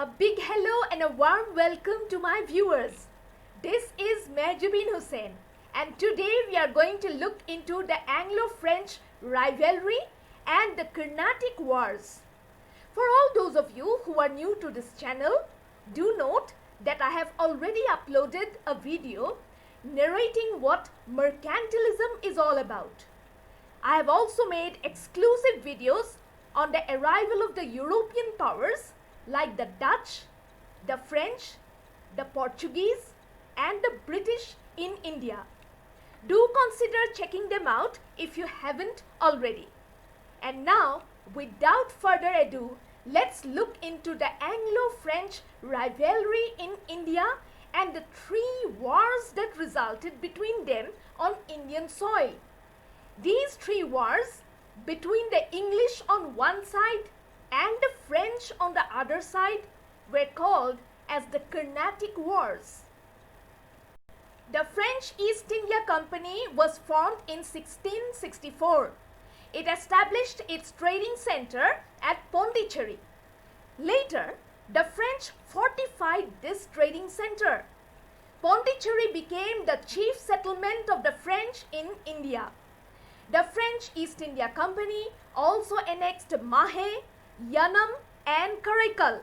A big hello and a warm welcome to my viewers. This is Mehjabin Hussain, and today we are going to look into the Anglo-French rivalry and the Carnatic Wars. For all those of you who are new to this channel, do note that I have already uploaded a video narrating what mercantilism is all about. I have also made exclusive videos on the arrival of the European powers like the Dutch, the French, the Portuguese and the British in India. Do consider checking them out if you haven't already. And now, without further ado, let's look into the Anglo-French rivalry in India and the three wars that resulted between them on Indian soil. These three wars between the English on one side and the French on the other side were called as the Carnatic Wars. The French East India Company was formed in 1664. It established its trading center at Pondicherry. Later, the French fortified this trading center. Pondicherry became the chief settlement of the French in India. The French East India Company also annexed Mahe, Yanam and Karaikal.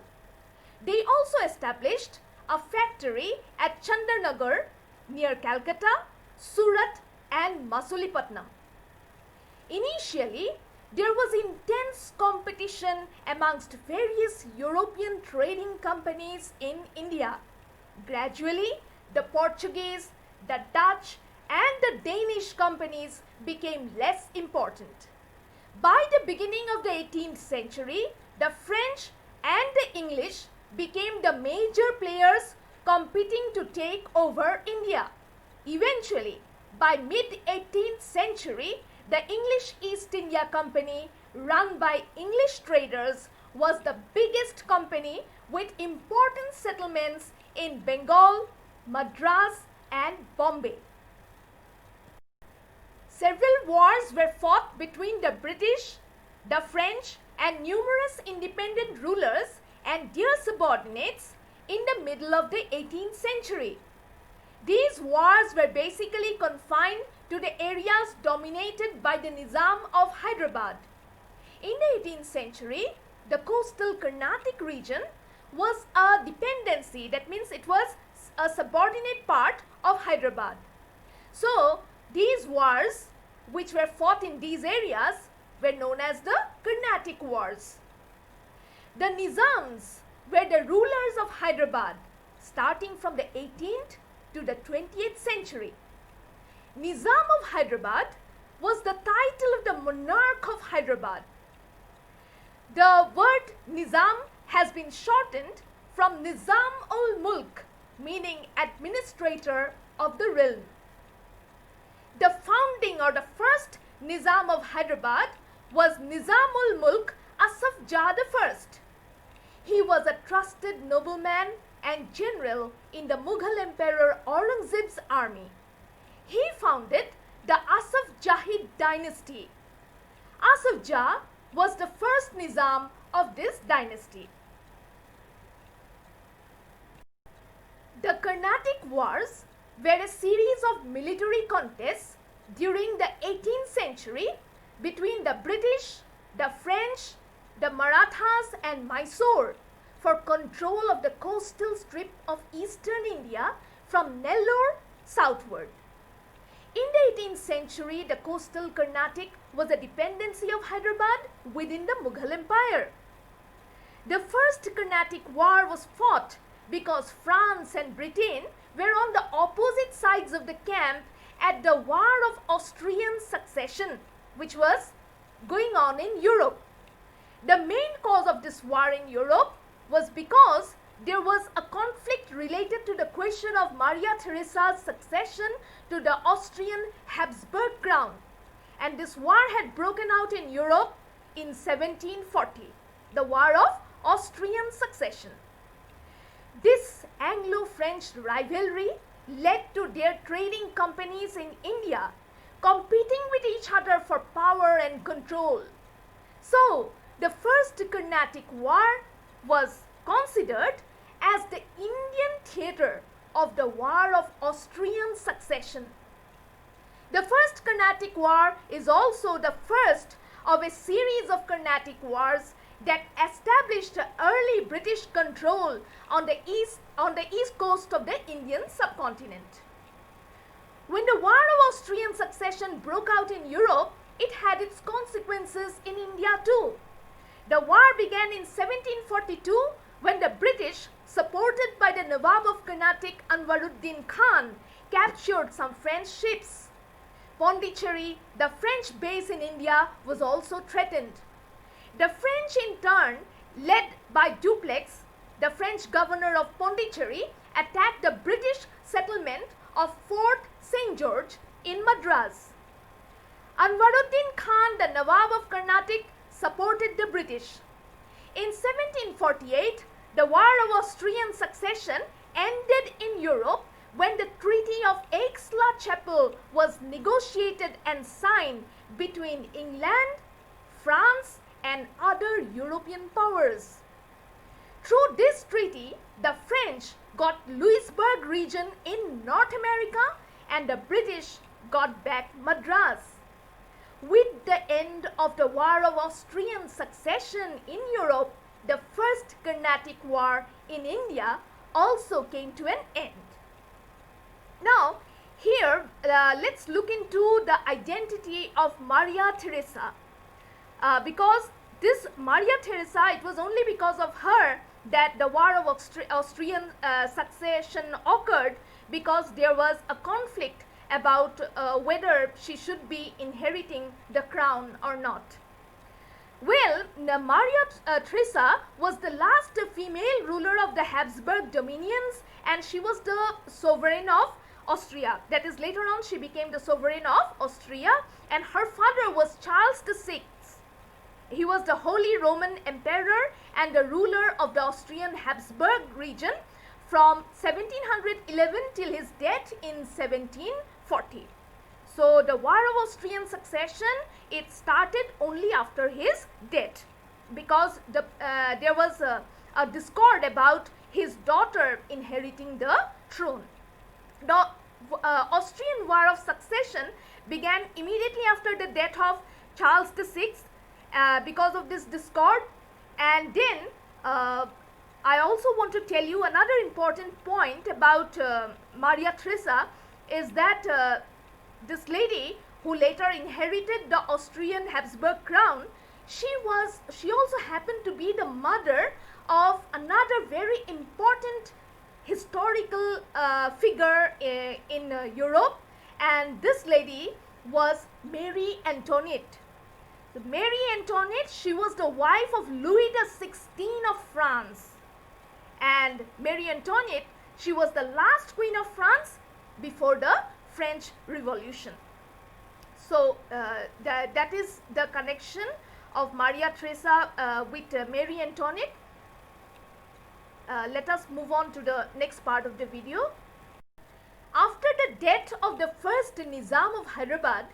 They also established a factory at Chandarnagar near Calcutta, Surat and Masulipatnam. Initially, there was intense competition amongst various European trading companies in India. Gradually, the Portuguese, the Dutch and the Danish companies became less important. By the beginning of the 18th century, the French and the English became the major players competing to take over India. Eventually, by mid-18th century, the English East India Company, run by English traders, was the biggest company with important settlements in Bengal, Madras and Bombay. Several wars were fought between the British, the French and numerous independent rulers and their subordinates in the middle of the 18th century. These wars were basically confined to the areas dominated by the Nizam of Hyderabad. In the 18th century, the coastal Carnatic region was a dependency, that means it was a subordinate part of Hyderabad. So, these wars, which were fought in these areas, were known as the Carnatic Wars. The Nizams were the rulers of Hyderabad, starting from the 18th to the 20th century. Nizam of Hyderabad was the title of the monarch of Hyderabad. The word Nizam has been shortened from Nizam-ul-Mulk, meaning administrator of the realm. The founding or the first Nizam of Hyderabad was Nizam-ul-Mulk Asaf Jah I. He was a trusted nobleman and general in the Mughal Emperor Aurangzeb's army. He founded the Asaf Jahid dynasty. Asaf Jah was the first Nizam of this dynasty. The Carnatic Wars were a series of military contests during the 18th century between the British, the French, the Marathas and Mysore for control of the coastal strip of eastern India from Nellore southward. In the 18th century, the coastal Carnatic was a dependency of Hyderabad within the Mughal Empire. The First Carnatic War was fought because France and Britain were on the opposite sides of the camp at the War of Austrian Succession, which was going on in Europe. The main cause of this war in Europe was because there was a conflict related to the question of Maria Theresa's succession to the Austrian Habsburg crown, and this war had broken out in Europe in 1740, the War of Austrian Succession. This Anglo-French rivalry led to their trading companies in India competing with each other for power and control. So, the First Carnatic War was considered as the Indian theatre of the War of Austrian Succession. The First Carnatic War is also the first of a series of Carnatic Wars that established early British control on the east coast of the Indian subcontinent. When the War of Austrian Succession broke out in Europe, it had its consequences in India too. The war began in 1742 when the British, supported by the Nawab of Carnatic Anwaruddin Khan, captured some French ships. Pondicherry, the French base in India, was also threatened. The French in turn, led by Dupleix, the French governor of Pondicherry, attacked the British settlement of Fort St. George in Madras. Anwaruddin Khan, the Nawab of Carnatic, supported the British. In 1748, the War of Austrian Succession ended in Europe when the Treaty of Aix-la-Chapelle was negotiated and signed between England, France, and other European powers. Through this treaty, the French got Louisbourg region in North America and the British got back Madras. With the end of the War of Austrian Succession in Europe, the First Carnatic War in India also came to an end. Now, here let's look into the identity of Maria Theresa. Because this Maria Theresa, it was only because of her that the War of Austrian Succession occurred, because there was a conflict about whether she should be inheriting the crown or not. Well, Maria Theresa was the last female ruler of the Habsburg dominions, and she was the sovereign of Austria. That is, later on she became the sovereign of Austria, and her father was Charles VI. He was the Holy Roman Emperor and the ruler of the Austrian Habsburg region from 1711 till his death in 1740. So the War of Austrian Succession, it started only after his death, because there was a discord about his daughter inheriting the throne. The Austrian War of Succession began immediately after the death of Charles VI because of this discord. And then I also want to tell you another important point about Maria Theresa is that this lady who later inherited the Austrian Habsburg crown, she also happened to be the mother of another very important historical figure in Europe, and this lady was Marie Antoinette. So Marie Antoinette, she was the wife of Louis XVI of France, and Marie Antoinette, she was the last queen of France before the French Revolution. So that is the connection of Maria Theresa with Marie Antoinette. Let us move on to the next part of the video. After the death of the first Nizam of Hyderabad,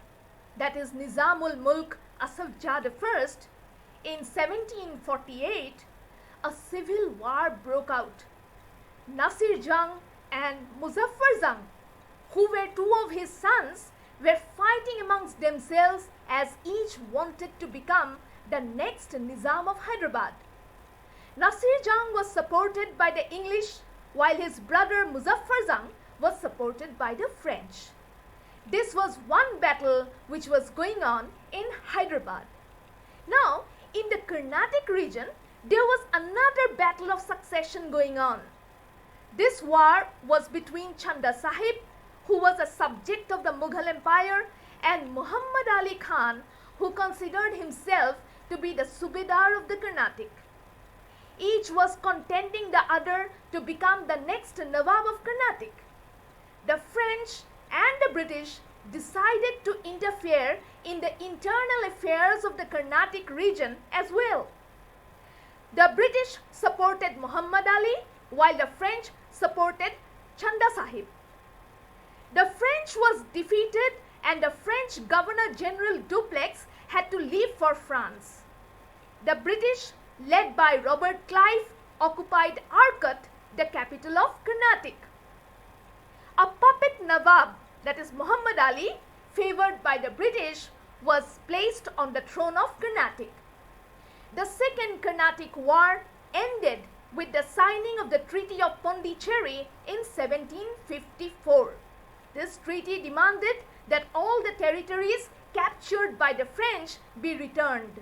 that is Nizamul Mulk Asaf Jah I, in 1748, a civil war broke out. Nasir Jang and Muzaffar Jang, who were two of his sons, were fighting amongst themselves as each wanted to become the next Nizam of Hyderabad. Nasir Jang was supported by the English, while his brother Muzaffar Jang was supported by the French. This was one battle which was going on in Hyderabad. Now, in the Carnatic region, there was another battle of succession going on. This war was between Chanda Sahib, who was a subject of the Mughal Empire, and Muhammad Ali Khan, who considered himself to be the Subedar of the Carnatic. Each was contending the other to become the next Nawab of Carnatic. The French and the British decided to interfere in the internal affairs of the Carnatic region as well. The British supported Muhammad Ali, while the French supported Chanda Sahib. The French was defeated and the French Governor-General Dupleix had to leave for France. The British, led by Robert Clive, occupied Arcot, the capital of Carnatic. A puppet Nawab, that is Muhammad Ali, favored by the British, was placed on the throne of Carnatic. The Second Carnatic War ended with the signing of the Treaty of Pondicherry in 1754. This treaty demanded that all the territories captured by the French be returned.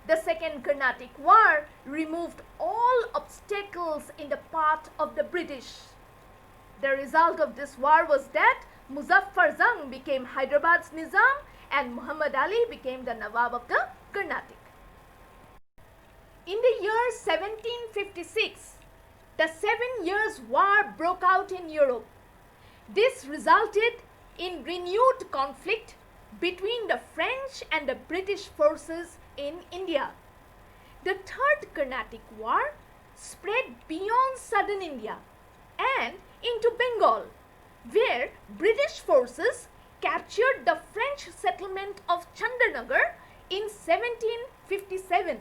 The Second Carnatic War removed all obstacles in the path of the British. The result of this war was that Muzaffar Jung became Hyderabad's Nizam and Muhammad Ali became the Nawab of the Carnatic. In the year 1756, the 7 Years' War broke out in Europe. This resulted in renewed conflict between the French and the British forces in India. The Third Carnatic War spread beyond southern India and into Bengal, where British forces captured the French settlement of Chandanagar in 1757.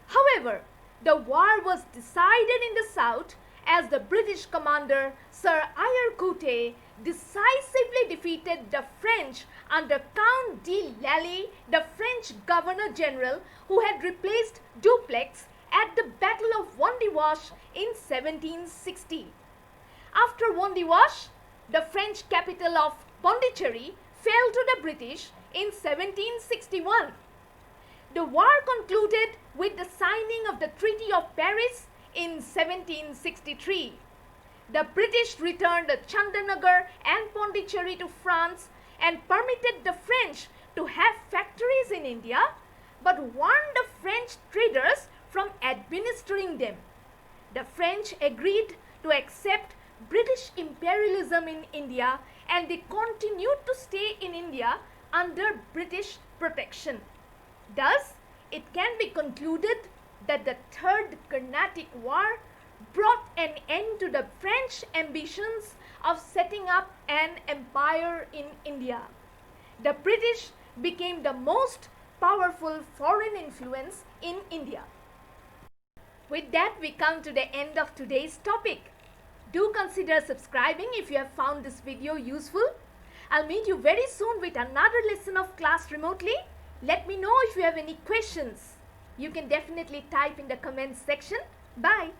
However, the war was decided in the south as the British commander Sir Eyre Coote decisively defeated the French under Count de Lally, the French Governor-General who had replaced Dupleix at the Battle of Wandiwash in 1760. After Wandiwash, the French capital of Pondicherry fell to the British in 1761. The war concluded with the signing of the Treaty of Paris in 1763. The British returned Chandanagar and Pondicherry to France and permitted the French to have factories in India, but warned the French traders from administering them. The French agreed to accept British imperialism in India and they continued to stay in India under British protection. Thus, it can be concluded that the Third Carnatic War brought an end to the French ambitions of setting up an empire in India. The British became the most powerful foreign influence in India. With that, we come to the end of today's topic. Do consider subscribing if you have found this video useful. I'll meet you very soon with another lesson of class remotely. Let me know if you have any questions. You can definitely type in the comments section. Bye.